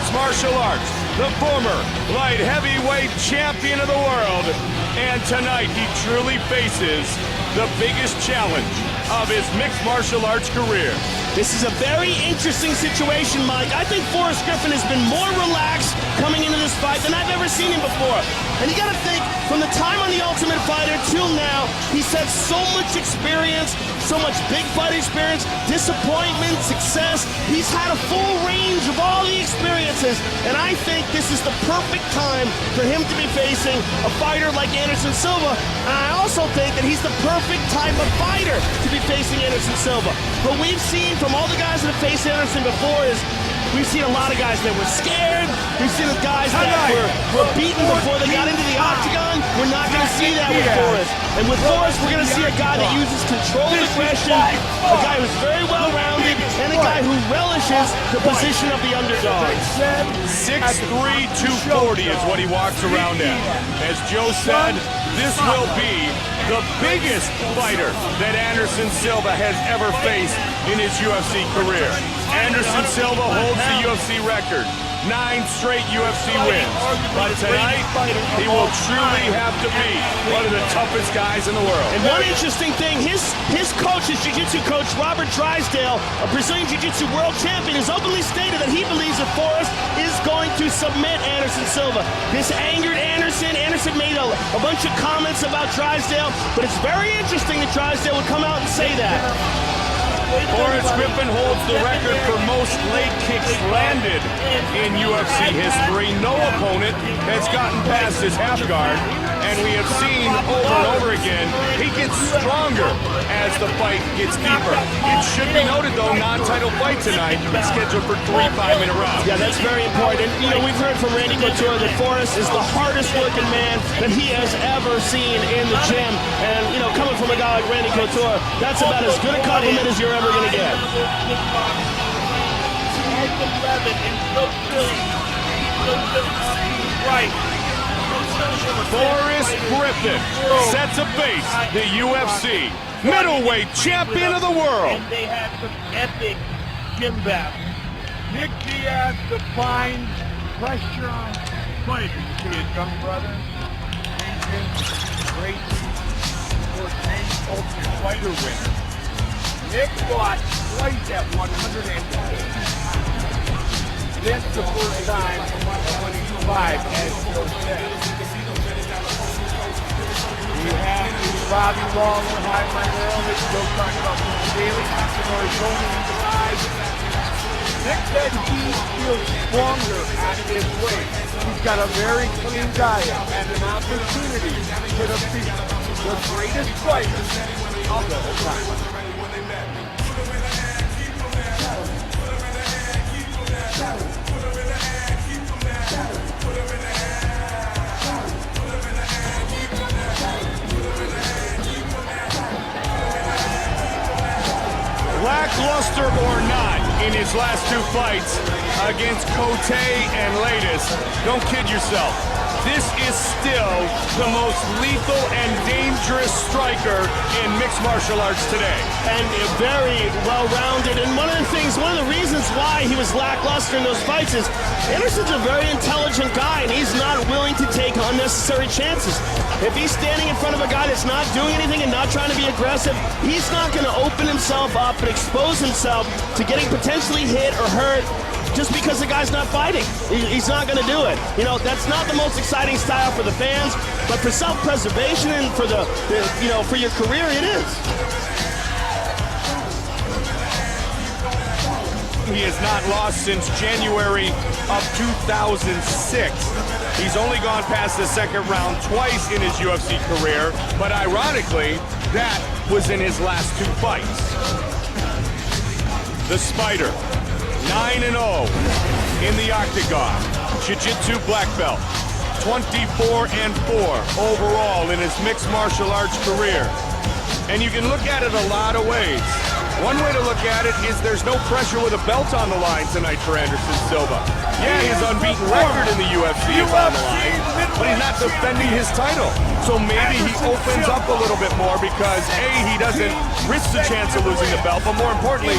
mixed martial arts, the former light heavyweight champion of the world. And tonight he truly faces the biggest challenge of his mixed martial arts career. This is a very interesting situation, Mike. I think Forrest Griffin has been more relaxed coming into this fight than I've ever seen him before. And you gotta think, from the time on The Ultimate Fighter till now, he's had so much experience, so much big fight experience, disappointment, success. He's had a full range of all the experiences, and I think this is the perfect time for him to be facing a fighter like Anderson Silva. And I also think that he's the perfect type of fighter to be facing Anderson Silva. What we've seen from all the guys that have faced Anderson before is we've seen a lot of guys that were scared. We've seen the guys that were beaten before they got into the octagon. We're not going to see that with Forrest. And with Forrest, we're going to see a guy that uses controlled aggression, a guy who's very well-rounded, and a guy who relishes the position of the underdog. 6'3", 240 is what he walks around at. As Joe said, this will be the biggest fighter that Anderson Silva has ever faced in his UFC career. Anderson Silva holds the UFC record, 9 straight UFC wins. But tonight, he will truly have to be one of the toughest guys in the world. And one interesting thing, his coach, his jiu-jitsu coach, Robert Drysdale, a Brazilian jiu-jitsu world champion, has openly stated that he believes that Forrest is going to submit Anderson Silva. This angered Anderson. Anderson made a bunch of comments about Drysdale, but it's very interesting that Drysdale would come out and say that. Forrest Griffin holds the record for most leg kicks landed in UFC history. No opponent has gotten past his half guard, and we have seen over and over again, he gets stronger as the fight gets deeper. It should be noted, though, non-title fight tonight, scheduled for 3 5-minute rounds. Yeah, that's very important. And, you know, we've heard from Randy Couture that Forrest is the hardest working man that he has ever seen in the gym. And, you know, coming from a guy like Randy Couture, that's about as good a compliment as you're ever going to get. Forrest Griffin sets a face the UFC middleweight champion of the world. And they had some epic gym battles. Nick Diaz defines pressure on fight. You see his young brother, great Ultimate Fighter winner. Nick fought twice at 180. This the first time from 125, as Joe said. We have Robbie Lawler, Highline Earl, Joe talking about Daly, Hackenor, Tony, Nick said he feels stronger at his weight. He's got a very clean diet and an opportunity to defeat the greatest fighter of all time. Lackluster or not, in his last 2 fights against Cote and Lattis, don't kid yourself, this is still the most lethal and dangerous striker in mixed martial arts today. And very well-rounded. And one of the reasons why he was lackluster in those fights is Anderson's a very intelligent guy, and he's not willing to take unnecessary chances. If he's standing in front of a guy that's not doing anything and not trying to be aggressive, he's not going to open himself up and expose himself to getting potentially hit or hurt just because the guy's not fighting. He's not going to do it. You know, that's not the most exciting style for the fans, but for self-preservation and for for your career, it is. He has not lost since January of 2006. He's only gone past the second round twice in his UFC career, but ironically, that was in his last 2 fights. The Spider, 9-0 in the octagon, jiu-jitsu black belt, 24-4 overall in his mixed martial arts career. And you can look at it a lot of ways. One way to look at it is there's no pressure with a belt on the line tonight for Anderson Silva. Yeah, his unbeaten record in the UFC is on the line, but he's not defending his title. So maybe he opens up a little bit more because A, he doesn't risk the chance of losing the belt, but more importantly,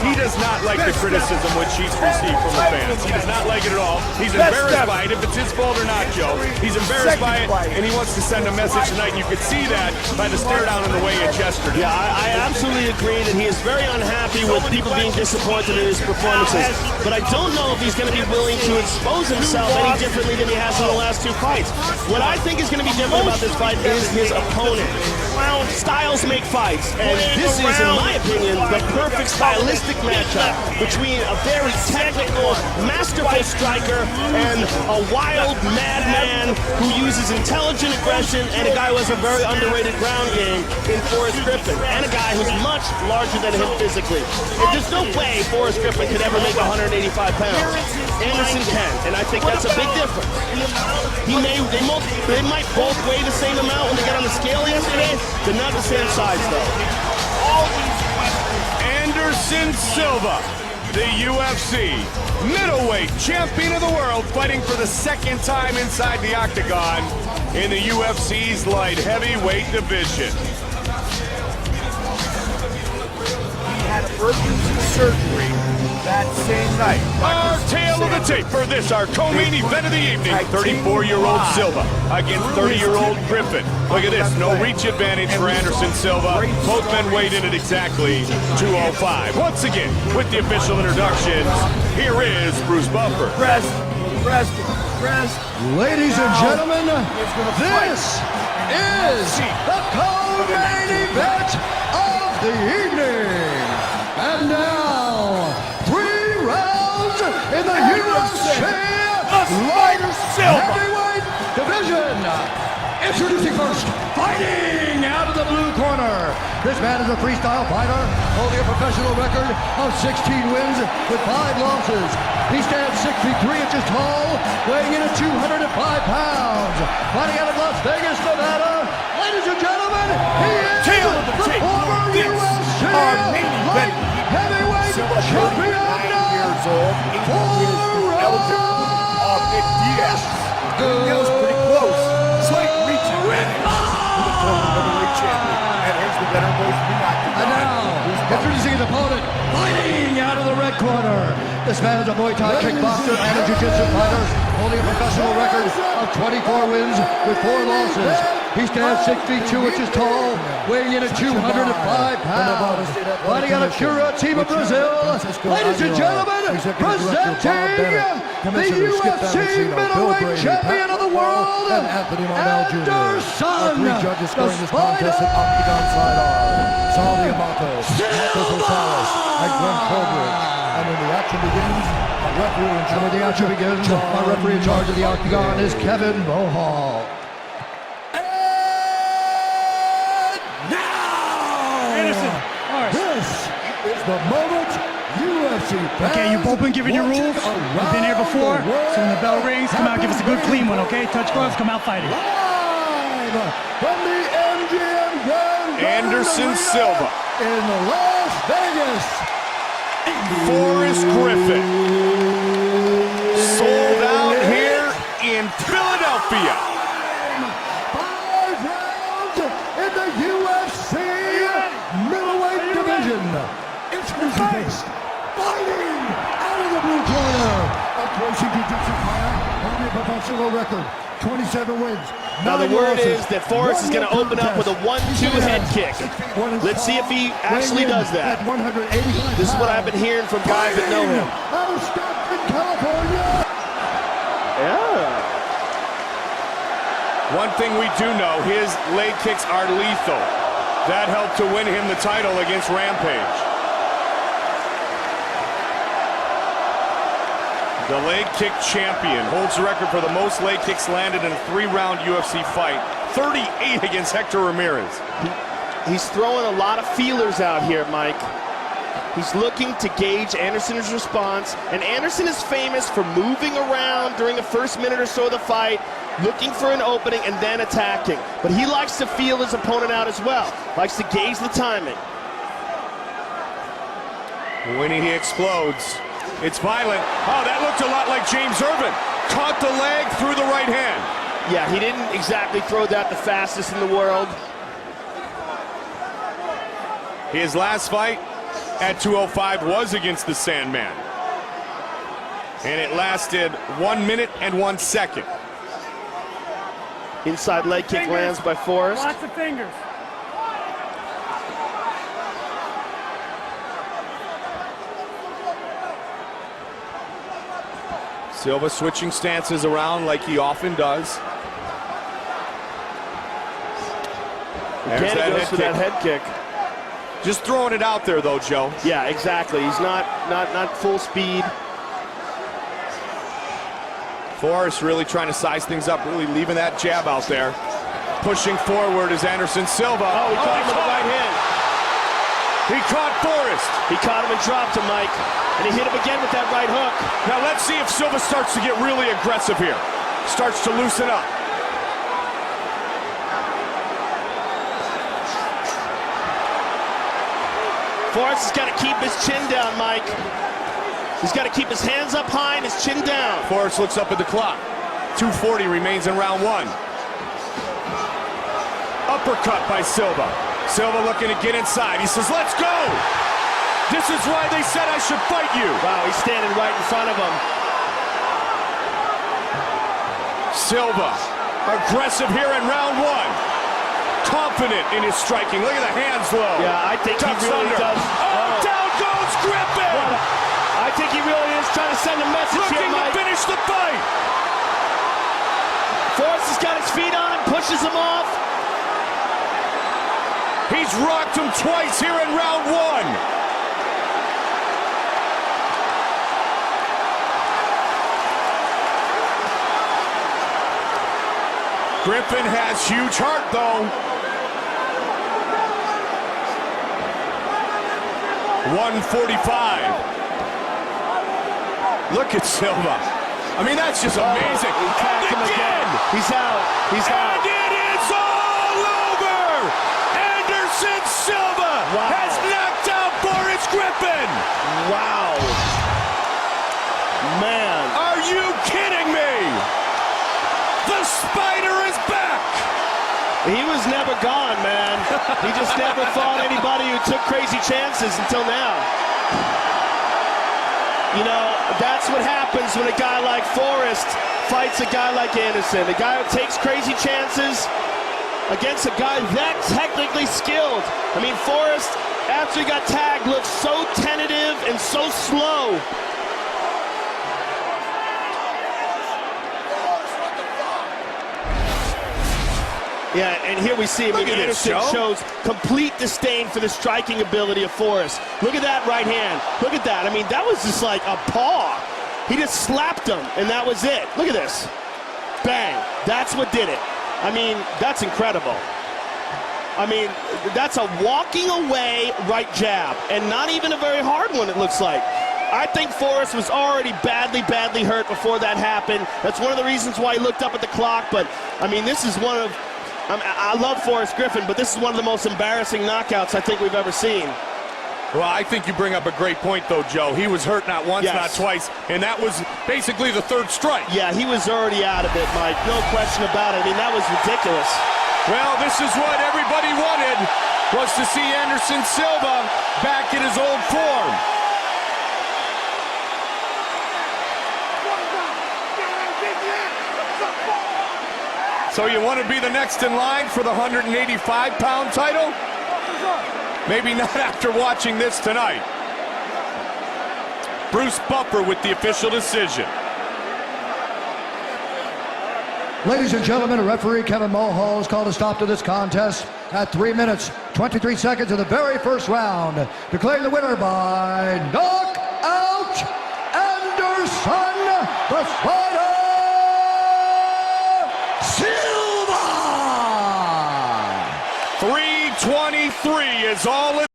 he does not like the criticism which he's received from the fans. He does not like it at all. He's embarrassed by it, if it's his fault or not, Joe. He's embarrassed by it, and he wants to send a message tonight. You could see that by the stare down on the way in yesterday. Yeah, I absolutely agree that he is very unhappy with people being disappointed in his performances. But I don't know if he's going to be willing to expose himself any differently than he has in the last two fights. What I think is going to be different about this fight is his opponent. Styles make fights, and this is, in my opinion, the perfect stylistic matchup between a very technical, masterful striker and a wild madman who uses intelligent aggression, and a guy who has a very underrated ground game in Forrest Griffin, and a guy who's much larger than him physically. And there's no way Forrest Griffin could ever make 185 pounds. Anderson can, and I think that's a big difference. They might both weigh the same amount when they got on the scale yesterday. They're not the same size, though. Anderson Silva, the UFC middleweight champion of the world, fighting for the second time inside the octagon in the UFC's light heavyweight division. He had emergency surgery that same night. Our tale of the tape for this, our co-main event of the evening. 34-year-old Silva against 30-year-old Griffin. Look at this, no reach advantage for Anderson Silva. Both men weighed in at exactly 205. Once again, with the official introductions, here is Bruce Buffer. Ladies and gentlemen, this is the co-main event of the evening. And now, 3 rounds in the UFC light heavyweight division. Introducing first, fighting out of the blue corner. This man is a freestyle fighter, holding a professional record of 16 wins with 5 losses. He stands 6 feet 3 inches tall, weighing in at 205 pounds. Fighting out of Las Vegas, Nevada. Ladies and gentlemen, he is the former UFC light heavyweight champion. years old, 18 years eligible Diaz. That was pretty close. Slight reach advantage for the former heavyweight champion. And here's the veteran voice of the octagon. And now, introducing his opponent, fighting out of the red corner. This man is a Muay Thai kickboxer and a jiu-jitsu fighter, holding a professional record of 24 wins with 4 losses. He stands 6 feet 2 inches tall, weighing in at 205 pounds. Fighting out of Curitiba, Brazil. Ladies and gentlemen, presenting the UFC middleweight champion of the world, Anderson, the Spider Silva. And when the action begins, our referee in charge of the octagon is Kevin Bohal. This is the moment UFC fans. Okay, you've both been given your rules. You've been here before. So when the bell rings, come out, give us a good clean one, okay? Touch gloves, come out fighting. Live from the MGM Grand Anderson Silva in Las Vegas. Forrest Griffin, sold out here in Philadelphia. 5 rounds in the UFC middleweight division. Introducing first, fighting out of the blue corner. Approaching jiu-jitsu fighter, holding a professional record, 27 wins. Now the word is that Forrest is going to open up with a 1-2 head kick. Let's see if he actually does that. This is what I've been hearing from guys that know him. Out of Stockton, California. Yeah. One thing we do know, his leg kicks are lethal. That helped to win him the title against Rampage. The leg kick champion holds the record for the most leg kicks landed in a 3-round UFC fight. 38 against Hector Ramirez. He's throwing a lot of feelers out here, Mike. He's looking to gauge Anderson's response, and Anderson is famous for moving around during the first minute or so of the fight, looking for an opening and then attacking. But he likes to feel his opponent out as well, likes to gauge the timing. When he explodes, it's violent. Oh, that looked a lot like James Irvin. Caught the leg through the right hand. Yeah, he didn't exactly throw that the fastest in the world. His last fight at 205 was against the Sandman. And it lasted 1 minute and 1 second. Inside leg kick lands by Forrest. Lots of fingers. Silva switching stances around like he often does. Again, he goes for that head kick. Just throwing it out there, though, Joe. Yeah, exactly. He's not full speed. Forrest really trying to size things up, really leaving that jab out there. Pushing forward is Anderson Silva. Oh, he caught him with the right hand. He caught Forrest. He caught him and dropped him, Mike. And he hit him again with that right hook. Now let's see if Silva starts to get really aggressive here. Starts to loosen up. Forrest has got to keep his chin down, Mike. He's got to keep his hands up high and his chin down. Forrest looks up at the clock. 2:40 remains in round 1. Uppercut by Silva. Silva looking to get inside. He says, let's go! This is why they said I should fight you. Wow, he's standing right in front of him. Silva, aggressive here in round 1. Confident in his striking. Look at the hands low. Yeah, I think Tucks he really under. does. Oh, down goes Griffin! I think he really is trying to send a message here, Looking to Mike. finish the fight. Forrest has got his feet on him, pushes him off. He's rocked him twice here in round 1. Griffin has huge heart, though. 145. Look at Silva. I mean, that's just amazing. He tagged him again. He's out. He's out. And it is all over. Anderson Silva has knocked out Forrest Griffin. Wow. Man. Are you kidding me? The Spider is back. He was never gone, man. He just never fought anybody who took crazy chances until now. You know, that's what happens when a guy like Forrest fights a guy like Anderson. A guy who takes crazy chances against a guy that technically skilled. I mean, Forrest, after he got tagged, looked so tentative and so slow. Yeah, and here we see, Anderson shows complete disdain for the striking ability of Forrest. Look at that right hand. Look at that. I mean, that was just like a paw. He just slapped him, and that was it. Look at this. Bang. That's what did it. I mean, that's incredible. I mean, that's a walking away right jab, and not even a very hard one, it looks like. I think Forrest was already badly, badly hurt before that happened. That's one of the reasons why he looked up at the clock, but, I mean, this is one of... I love Forrest Griffin, but this is one of the most embarrassing knockouts I think we've ever seen. Well, I think you bring up a great point, though, Joe. He was hurt not once, not twice, and that was basically the 3rd strike. Yeah, he was already out of it, Mike. No question about it. I mean, that was ridiculous. Well, this is what everybody wanted, was to see Anderson Silva back in his old form. So you want to be the next in line for the 185-pound title? Maybe not after watching this tonight. Bruce Buffer with the official decision. Ladies and gentlemen, referee Kevin Mulhall has called a stop to this contest at 3 minutes, 23 seconds of the very first round, declaring the winner by knockout, Anderson the Spider Silva! 3:23 is all it